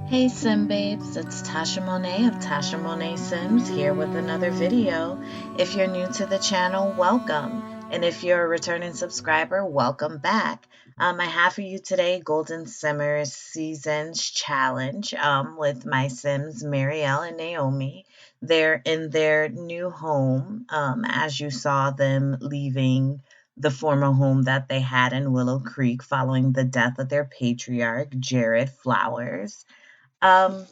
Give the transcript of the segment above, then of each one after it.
Hey Sim Babes, it's tashamonet of tashamonet Sims here with another video. If you're new to the channel, welcome. And if you're a returning subscriber, welcome back. I have for you today Golden Simmers Seasons Challenge with my Sims Marielle and Naomi. They're in their new home as you saw them leaving the former home that they had in Willow Creek following the death of their patriarch, Jared Flowers. Um,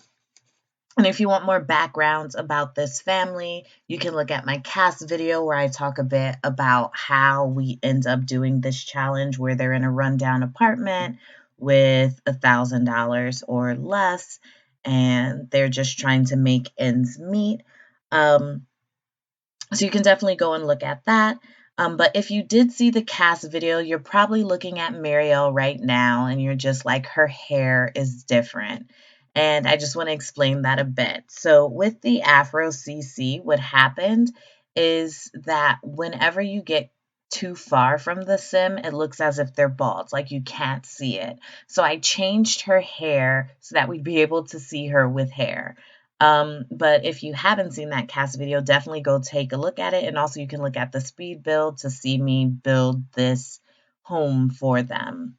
and if you want more backgrounds about this family, you can look at my cast video where I talk a bit about how we end up doing this challenge where they're in a rundown apartment with $1,000 or less, and they're just trying to make ends meet. Um, so you can definitely go and look at that. But if you did see the cast video, you're probably looking at Marielle right now and you're just like, her hair is different. And I just want to explain that a bit. So with the Afro CC, what happened is that whenever you get too far from the sim, it looks as if they're bald, like you can't see it. So I changed her hair so that we'd be able to see her with hair. But if you haven't seen that cast video, definitely go take a look at it. And also you can look at the speed build to see me build this home for them.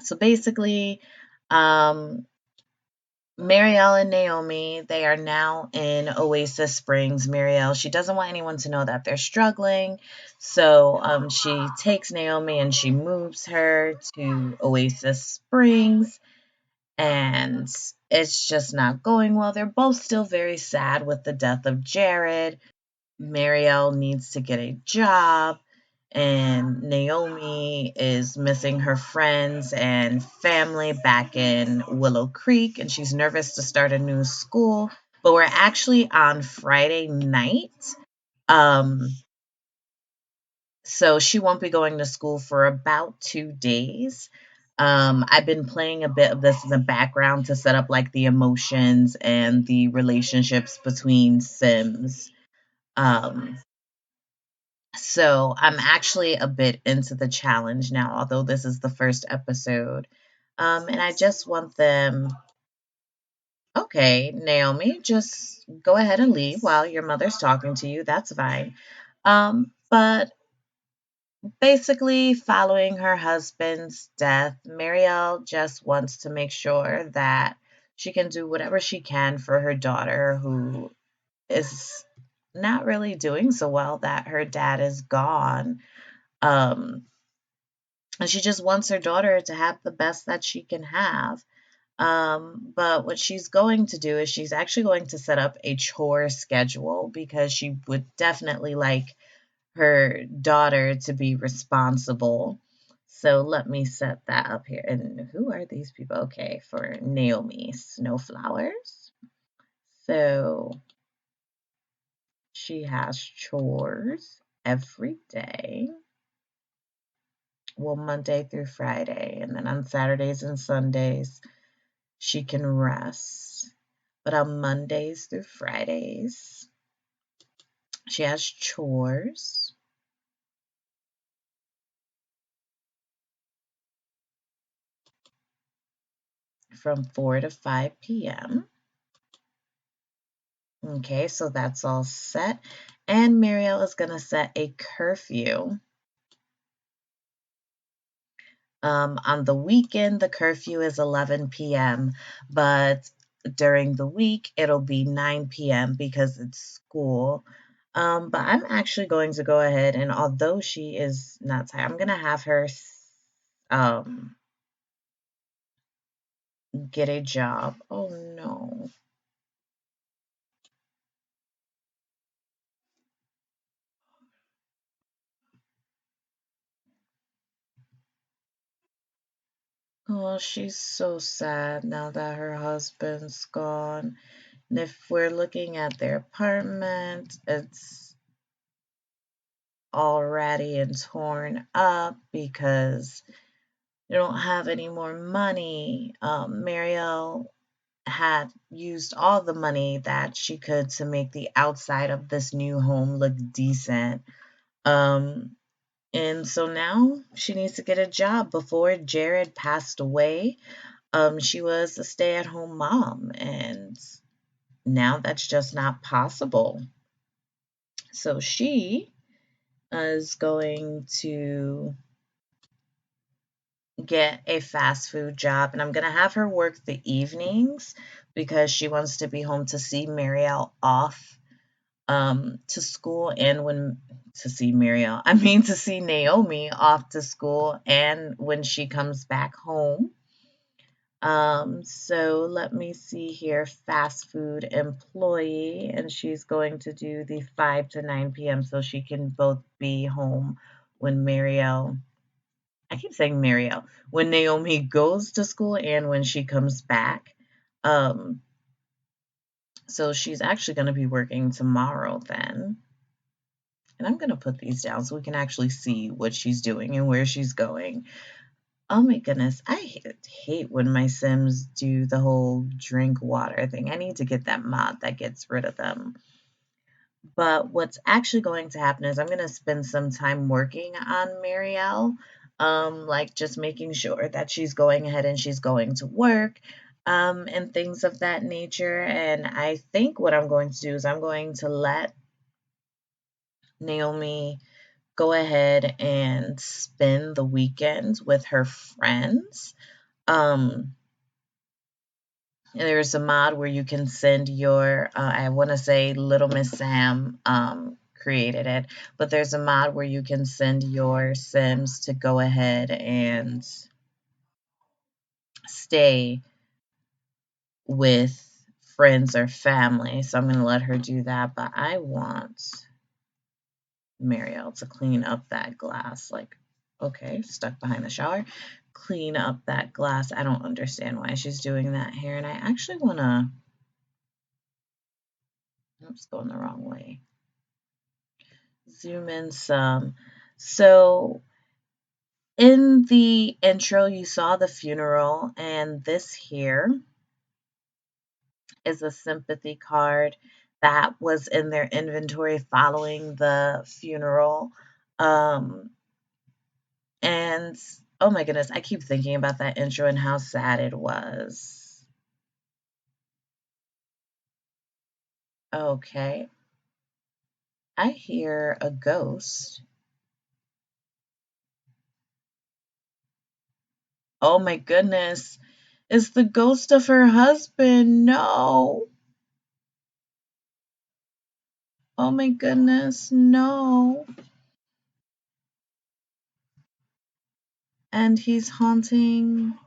So basically, um, Marielle and Naomi, they are now in Oasis Springs. Marielle, she doesn't want anyone to know that they're struggling. So she takes Naomi and she moves her to Oasis Springs, and it's just not going well. They're both still very sad with the death of Jared. Marielle needs to get a job, and Naomi is missing her friends and family back in Willow Creek, and she's nervous to start a new school. But we're actually on Friday night. Um, so she won't be going to school for about 2 days. I've been playing a bit of this in the background to set up like the emotions and the relationships between Sims. Um, so I'm actually a bit into the challenge now, although this is the first episode. And I just want them. Okay, Naomi, just go ahead and leave while your mother's talking to you. That's fine. But basically, following her husband's death, Marielle just wants to make sure that she can do whatever she can for her daughter, who is not really doing so well that her dad is gone. Um, and she just wants her daughter to have the best that she can have. But what she's going to do is she's actually going to set up a chore schedule because she would definitely like her daughter to be responsible. So let me set that up here. And who are these people? Okay, for Naomi Snowflowers. So she has chores every day. Well, Monday through Friday. And then on Saturdays and Sundays, she can rest. But on Mondays through Fridays, she has chores from 4 to 5 p.m. Okay, so that's all set. And Marielle is going to set a curfew. On the weekend, the curfew is 11 p.m., but during the week, it'll be 9 p.m. because it's school. But I'm actually going to go ahead and although she is not tired, I'm going to have her um, get a job. Oh no. Oh, she's so sad now that her husband's gone. And if we're looking at their apartment, it's all ratty and torn up because they don't have any more money. Marielle had used all the money that she could to make the outside of this new home look decent. Um, and so now she needs to get a job before Jared passed away. She was a stay-at-home mom, and now that's just not possible. So she is going to get a fast food job, and I'm going to have her work the evenings because she wants to be home to see Marielle off to school, and when to see Marielle, I mean to see Naomi off to school and when she comes back home. So let me see here, fast food employee, and she's going to do the 5 to 9 p.m. so she can both be home when Marielle, I keep saying Marielle, when Naomi goes to school and when she comes back. Um, so she's actually going to be working tomorrow then. And I'm going to put these down so we can actually see what she's doing and where she's going. Oh my goodness, I hate when my Sims do the whole drink water thing. I need to get that mod that gets rid of them. But what's actually going to happen is I'm going to spend some time working on Marielle, like just making sure that she's going ahead and she's going to work, and things of that nature. And I think what I'm going to do is I'm going to let Naomi go ahead and spend the weekend with her friends. Um, and there's a mod where you can send your, I want to say Little Miss Sam created it, but there's a mod where you can send your Sims to go ahead and stay with friends or family. So I'm going to let her do that, but I want Marielle to clean up that glass. Like, okay, stuck behind the shower. Clean up that glass. I don't understand why she's doing that here. And I actually want to, oops, going the wrong way. Zoom in some. So in the intro, you saw the funeral, and this here is a sympathy card that was in their inventory following the funeral. Um, And oh my goodness, I keep thinking about that intro and how sad it was. Okay, I hear a ghost. Oh my goodness, it's the ghost of her husband. No. Oh my goodness, no. And he's haunting.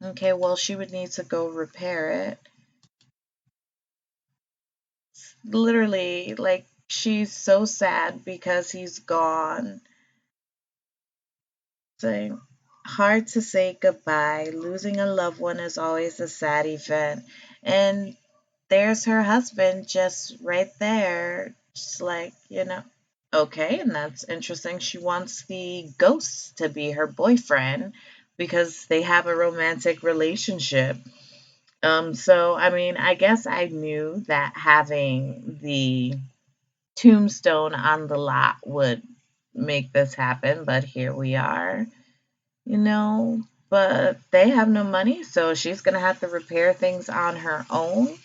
Okay, well, she would need to go repair it. Literally, like, she's so sad because he's gone. Saying, hard to say goodbye. Losing a loved one is always a sad event. And there's her husband just right there. Just like, Okay, and that's interesting. She wants the ghost to be her boyfriend because they have a romantic relationship. So I mean, I guess I knew that having the tombstone on the lot would make this happen, but here we are, you know. But they have no money, so she's gonna have to repair things on her own.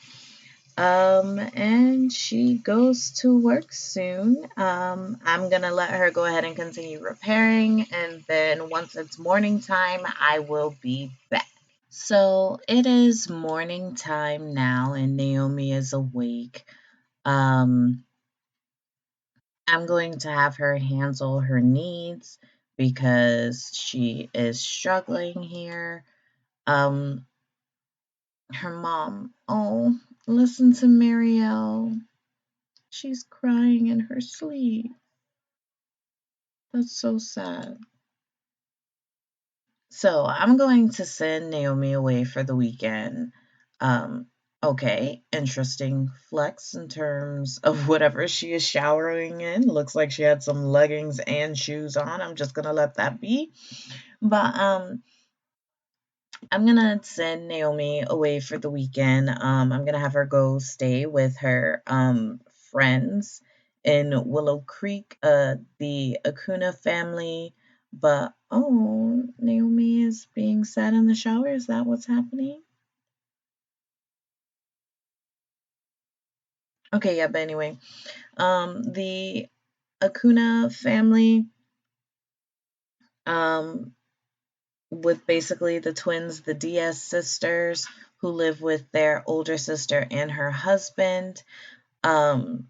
And she goes to work soon. I'm gonna let her go ahead and continue repairing, and then once it's morning time, I will be back. So it is morning time now, and Naomi is awake. Um, I'm going to have her handle her needs because she is struggling here. Um, her mom, oh, listen to Marielle. She's crying in her sleep. That's so sad. So I'm going to send Naomi away for the weekend. Um, okay, interesting flex in terms of whatever she is showering in. Looks like she had some leggings and shoes on. I'm just gonna let that be. But I'm gonna send Naomi away for the weekend. I'm gonna have her go stay with her friends in Willow Creek, the Acuna family. But, oh, Naomi is being sad in the shower. Is that what's happening? Okay, yeah, but anyway, the Acuna family, um, with basically the twins, the Diaz sisters, who live with their older sister and her husband, um,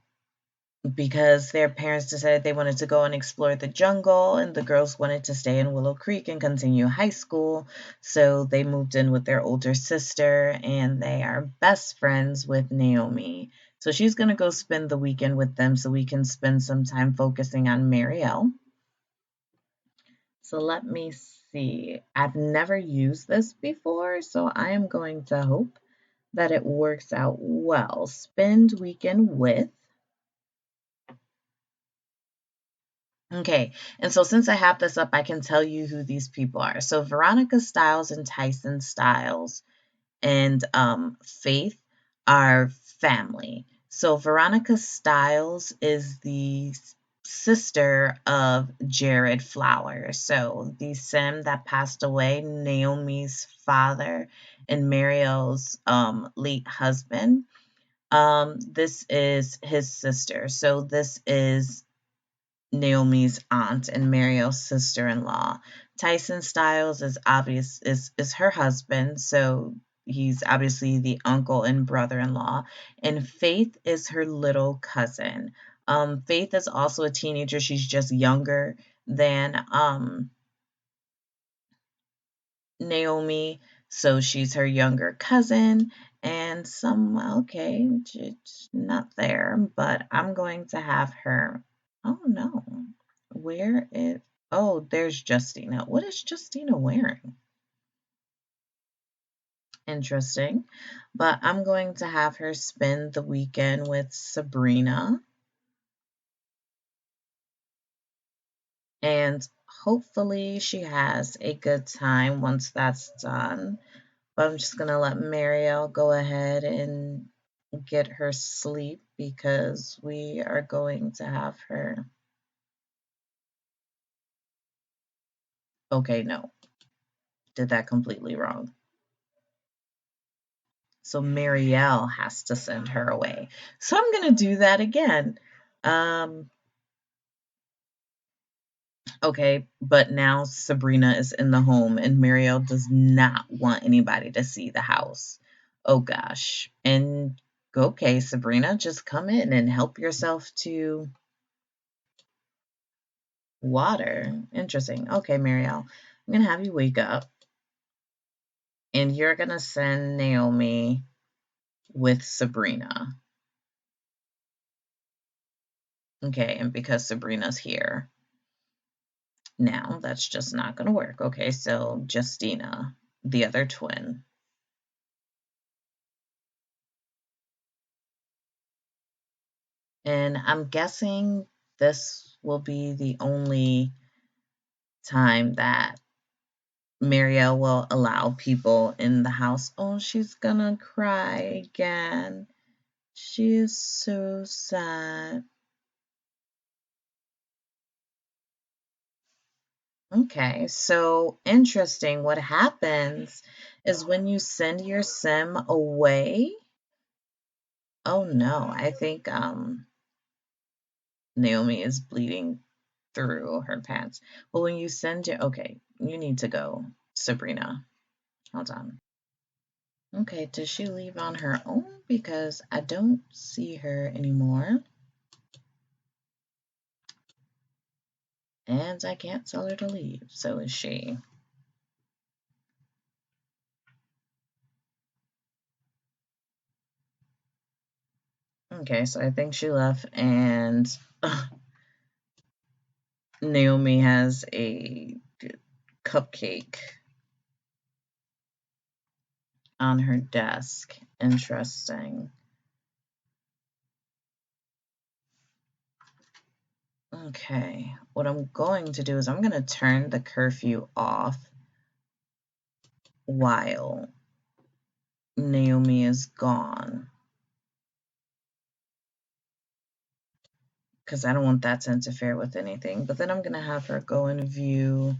because their parents decided they wanted to go and explore the jungle, and the girls wanted to stay in Willow Creek and continue high school. So they moved in with their older sister, and they are best friends with Naomi. So she's going to go spend the weekend with them so we can spend some time focusing on Marielle. So let me see. I've never used this before, so I am going to hope that it works out well. Spend weekend with. Okay, and so since I have this up, I can tell you who these people are. So Veronica Stiles and Tyson Stiles and Faith are family. So Veronica Stiles is the sister of Jared Flowers. So the Sim that passed away, Naomi's father and Mariel's late husband. This is his sister. So this is Naomi's aunt and Mariel's sister-in-law. Tyson Styles is her husband, so he's obviously the uncle and brother-in-law. And Faith is her little cousin. Faith is also a teenager. She's just younger than Naomi, so she's her younger cousin. And okay, not there, but I'm going to have her. Oh no. Where is Oh, there's Justina. What is Justina wearing? Interesting. But I'm going to have her spend the weekend with Sabrina. And hopefully she has a good time once that's done. But I'm just going to let Marielle go ahead and get her sleep because we are going to have her. Okay, no. Did that completely wrong. So Marielle has to send her away. So I'm going to do that again. Um, okay, but now Sabrina is in the home and Marielle does not want anybody to see the house. Oh gosh. And okay, Sabrina, just come in and help yourself to water. Interesting. Okay, Marielle, I'm going to have you wake up and you're going to send Naomi with Sabrina. Okay, and because Sabrina's here now, that's just not going to work. Okay, so Justina, the other twin. And I'm guessing this will be the only time that Marielle will allow people in the house. Oh, she's gonna cry again. She is so sad. Okay, so interesting. What happens is when you send your sim away. Oh no, I think Naomi is bleeding through her pants. Well, when you send your, okay, you need to go, Sabrina. Hold on. Okay, does she leave on her own? Because I don't see her anymore. And I can't tell her to leave. So is she. Okay, so I think she left, and Naomi has a cupcake on her desk. Interesting. Okay, what I'm going to do is I'm going to turn the curfew off while Naomi is gone. because I don't want that to interfere with anything. But then I'm going to have her go and view,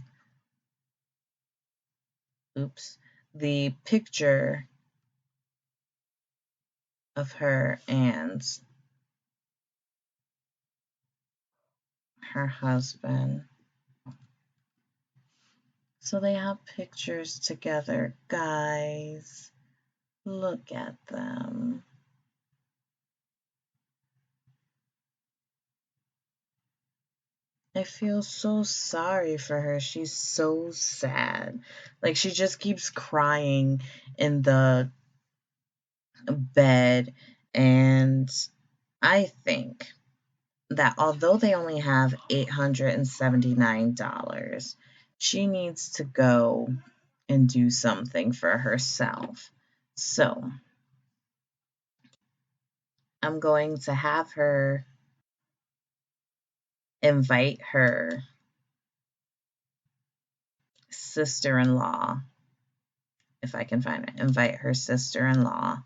oops, the picture of her and her husband. So they have pictures together. Guys, look at them. I feel so sorry for her. She's so sad. Like, she just keeps crying in the bed. And I think that although they only have $879, she needs to go and do something for herself. So I'm going to have her invite her sister in law, if I can find it, invite her sister in law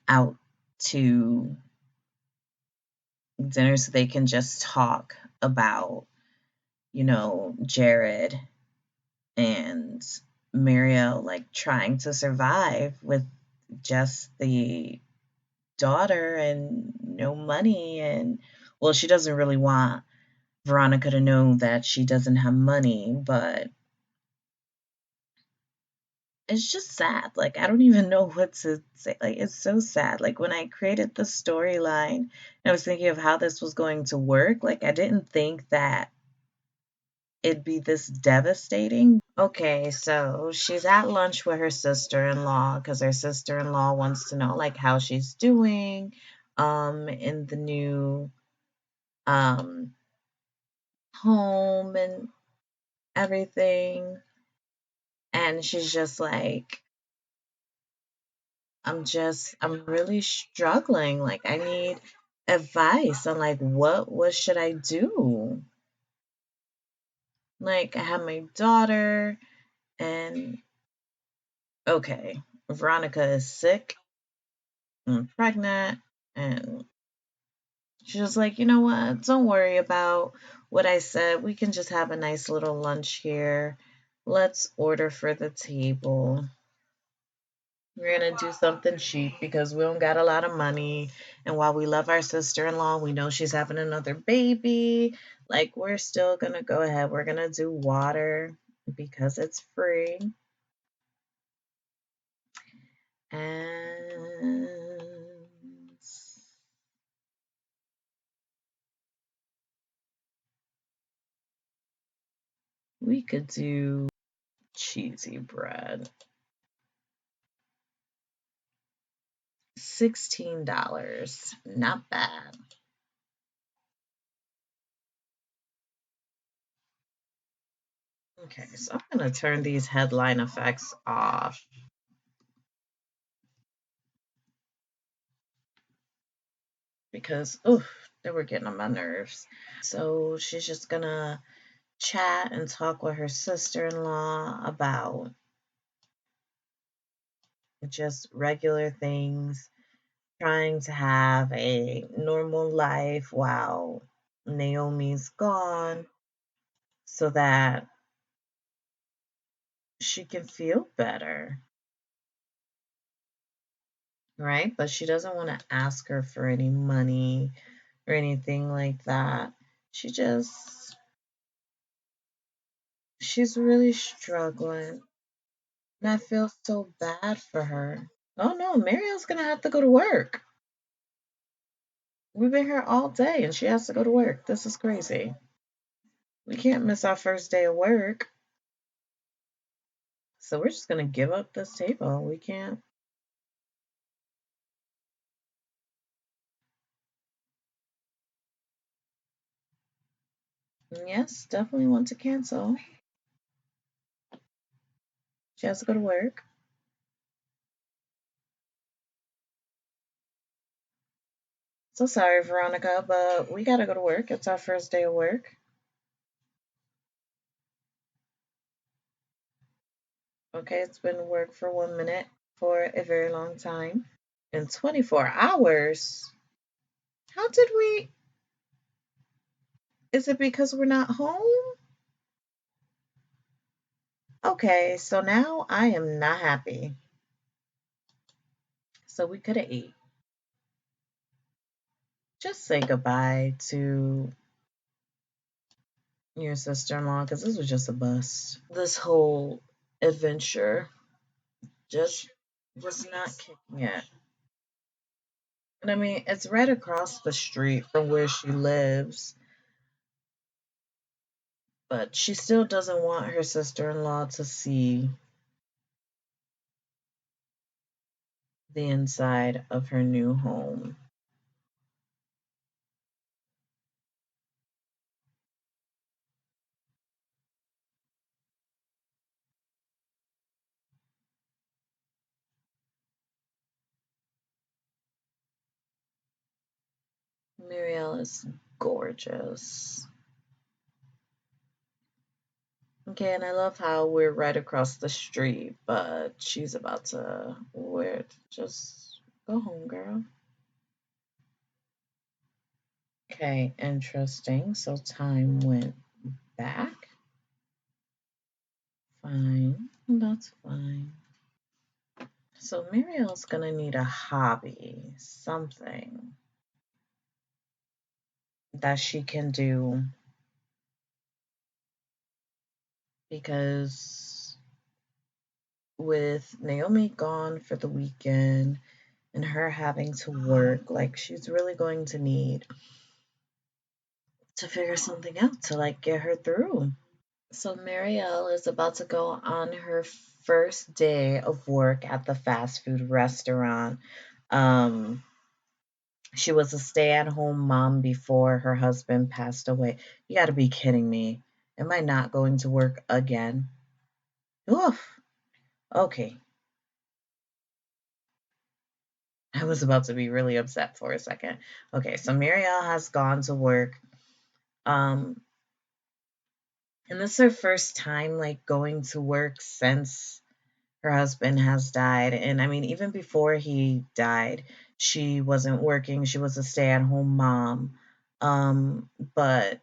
out to dinner so they can just talk about, Jared and Marielle like trying to survive with just the daughter and no money. And well, she doesn't really want Veronica to know that she doesn't have money, but it's just sad. Like, I don't even know what to say. Like, it's so sad. Like, when I created the storyline, I was thinking of how this was going to work. Like, I didn't think that it'd be this devastating. Okay, so she's at lunch with her sister-in-law because her sister-in-law wants to know like how she's doing in the new um home and everything. And she's just like, I'm really struggling. Like, I need advice on like what should I do? Like, I have my daughter and okay, Veronica is sick and pregnant, and she's just like, you know what? Don't worry about what I said. We can just have a nice little lunch here. Let's order for the table. We're gonna do something cheap because we don't got a lot of money. And while we love our sister-in-law, we know she's having another baby. Like, we're still gonna go ahead. We're gonna do water because it's free. And we could do cheesy bread. $16. Not bad. Okay, so I'm going to turn these headline effects off because, oof, they were getting on my nerves. So she's just going to chat and talk with her sister in law about just regular things, trying to have a normal life while Naomi's gone so that she can feel better, right? But she doesn't want to ask her for any money or anything like that. She just, she's really struggling. And I feel so bad for her. Oh no, Marielle's gonna have to go to work. We've been here all day and she has to go to work. This is crazy. We can't miss our first day of work. So we're just gonna give up this table. We can't. Yes, definitely want to cancel. She has to go to work. So sorry, Veronica, but we gotta go to work. It's our first day of work. Okay, it's been work for 1 minute for a very long time. In 24 hours? How did we? Is it because we're not home? Okay, so now I am not happy. So we could have ate. Just say goodbye to your sister-in-law because this was just a bust. This whole adventure just was not kicking it. And I mean, it's right across the street from where she lives, but she still doesn't want her sister-in-law to see the inside of her new home. Marielle is gorgeous. Okay, and I love how we're right across the street, but she's about to where just go home, girl. Okay, interesting. So time went back. Fine, that's fine. So Marielle's gonna need a hobby, something that she can do because with Naomi gone for the weekend and her having to work, like she's really going to need to figure something out to like get her through. So Marielle is about to go on her first day of work at the fast food restaurant. Um, she was a stay-at-home mom before her husband passed away. You got to be kidding me. Am I not going to work again? Oof. Okay. I was about to be really upset for a second. Okay, so Marielle has gone to work. Um, and this is her first time like going to work since her husband has died. And I mean, even before he died, she wasn't working. She was a stay-at-home mom. But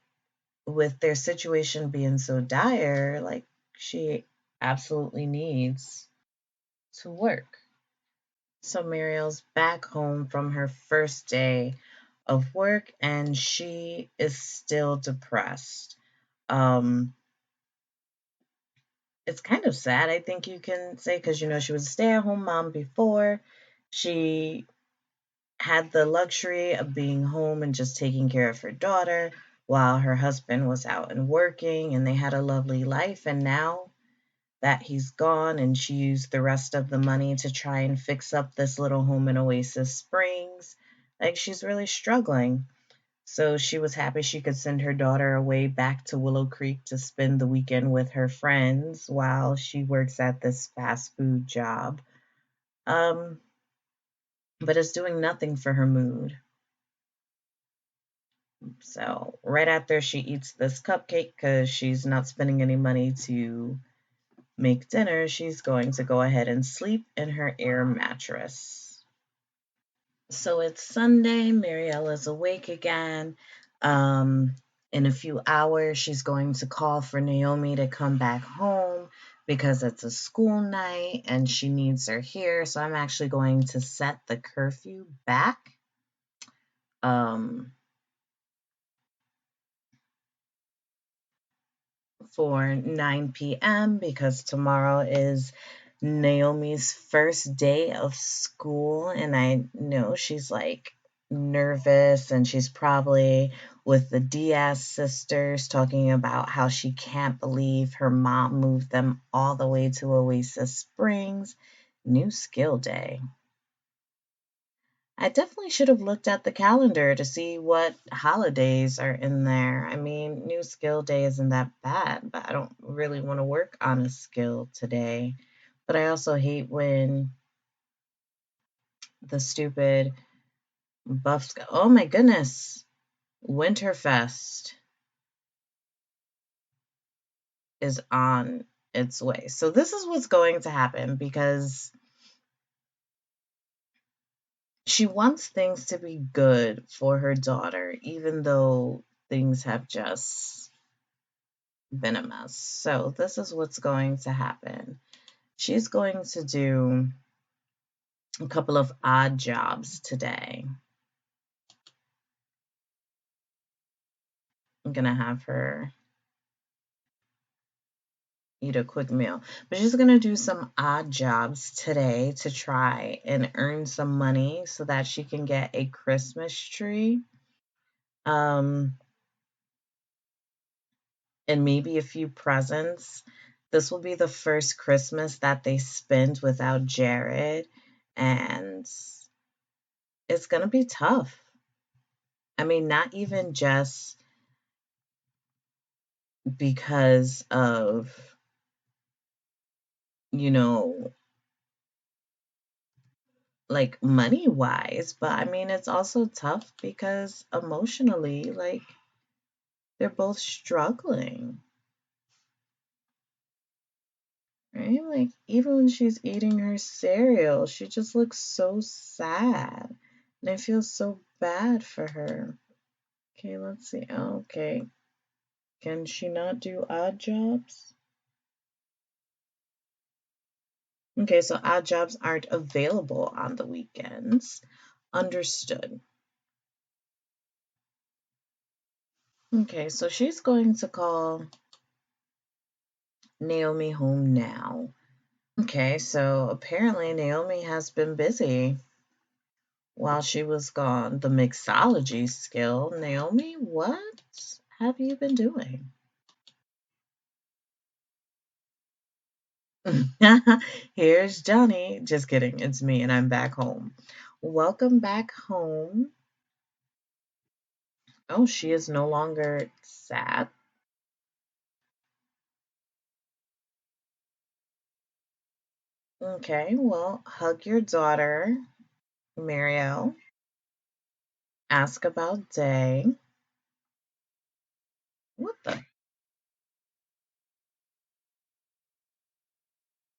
with their situation being so dire, like she absolutely needs to work. So Muriel's back home from her first day of work and she is still depressed. Um, it's kind of sad, I think you can say, because she was a stay at home mom before. She had the luxury of being home and just taking care of her daughter while her husband was out and working, and they had a lovely life. And now that he's gone, and she used the rest of the money to try and fix up this little home in Oasis Springs, like she's really struggling. So she was happy she could send her daughter away back to Willow Creek to spend the weekend with her friends while she works at this fast food job. Um, but it's doing nothing for her mood. So right after she eats this cupcake, because she's not spending any money to make dinner, she's going to go ahead and sleep in her air mattress. So it's Sunday. Marielle is awake again. Um, in a few hours, she's going to call for Naomi to come back home because it's a school night and she needs her here. So I'm actually going to set the curfew back. Um, for 9 p.m. because tomorrow is Naomi's first day of school. And I know she's like nervous and she's probably with the Diaz sisters talking about how she can't believe her mom moved them all the way to Oasis Springs. New skill day. I definitely should have looked at the calendar to see what holidays are in there. I mean, New Skill Day isn't that bad, but I don't really want to work on a skill today. But I also hate when the stupid buffs go, oh my goodness, Winterfest is on its way. So this is what's going to happen because she wants things to be good for her daughter, even though things have just been a mess. So this is what's going to happen. She's going to do a couple of odd jobs today. I'm gonna have her eat a quick meal, but she's gonna do some odd jobs today to try and earn some money so that she can get a Christmas tree. Um, and maybe a few presents. This will be the first Christmas that they spend without Jared, and it's going to be tough. I mean, not even just because of, you know, like money wise, but I mean, it's also tough because emotionally, like, they're both struggling, right? Like, even when she's eating her cereal, she just looks so sad. And I feel so bad for her. Okay, let's see. Oh, okay. Can she not do odd jobs? Okay, so odd jobs aren't available on the weekends. Understood. Okay, so she's going to call Naomi home now. Okay, so apparently Naomi has been busy while she was gone. The mixology skill. Naomi, what have you been doing? Here's Johnny. Just kidding. It's me, and I'm back home. Welcome back home. Oh, she is no longer sad. Okay, well, hug your daughter, Marielle. Ask about Day. What the?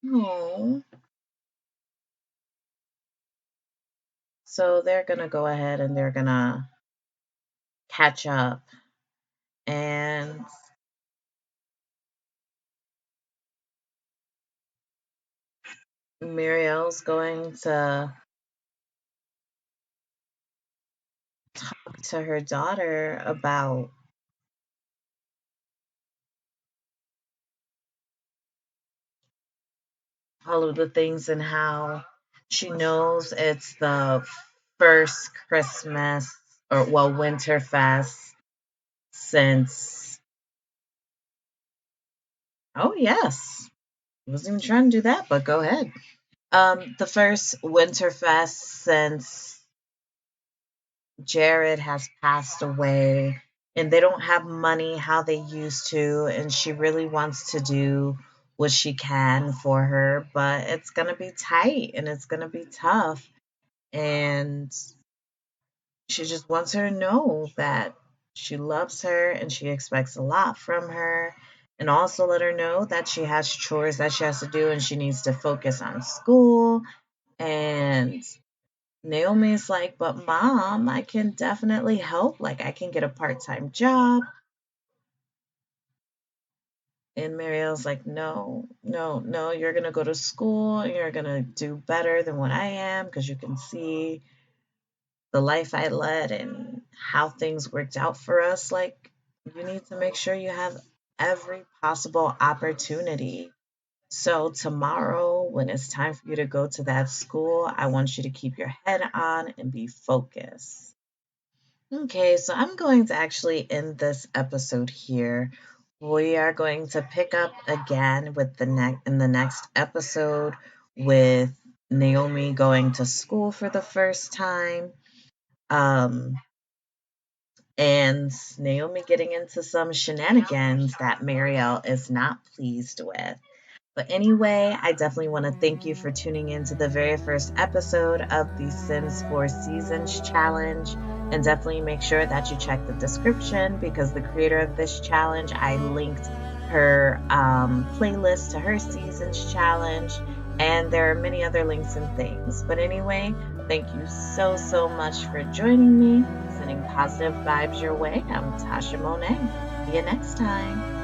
Oh. So they're going to go ahead and they're going to catch up. And Marielle's going to talk to her daughter about all of the things and how she knows it's the first Christmas or, well, Winterfest since, oh, yes. I wasn't even trying to do that, but go ahead. The first Winterfest since Jared has passed away, and they don't have money how they used to, and she really wants to do what she can for her, but it's gonna be tight and it's gonna be tough. And she just wants her to know that she loves her and she expects a lot from her. And also let her know that she has chores that she has to do and she needs to focus on school. And Naomi's like, but mom, I can definitely help. Like, I can get a part time job. And Marielle's like, no, no, no, you're going to go to school and you're going to do better than what I am because you can see the life I led and how things worked out for us. Like, you need to make sure you have every possible opportunity. So, tomorrow, when it's time for you to go to that school, I want you to keep your head on and be focused. Okay, so I'm going to actually end this episode here. We are going to pick up again with the next episode with Naomi going to school for the first time. Um, and Naomi getting into some shenanigans that Marielle is not pleased with. But anyway, I definitely want to thank you for tuning in to the very first episode of the Sims 4 Seasons Challenge. And definitely make sure that you check the description because the creator of this challenge, I linked her playlist to her Seasons Challenge. And there are many other links and things. But anyway, thank you so, so much for joining me. sending positive vibes your way. I'm Tasha Monet. See you next time.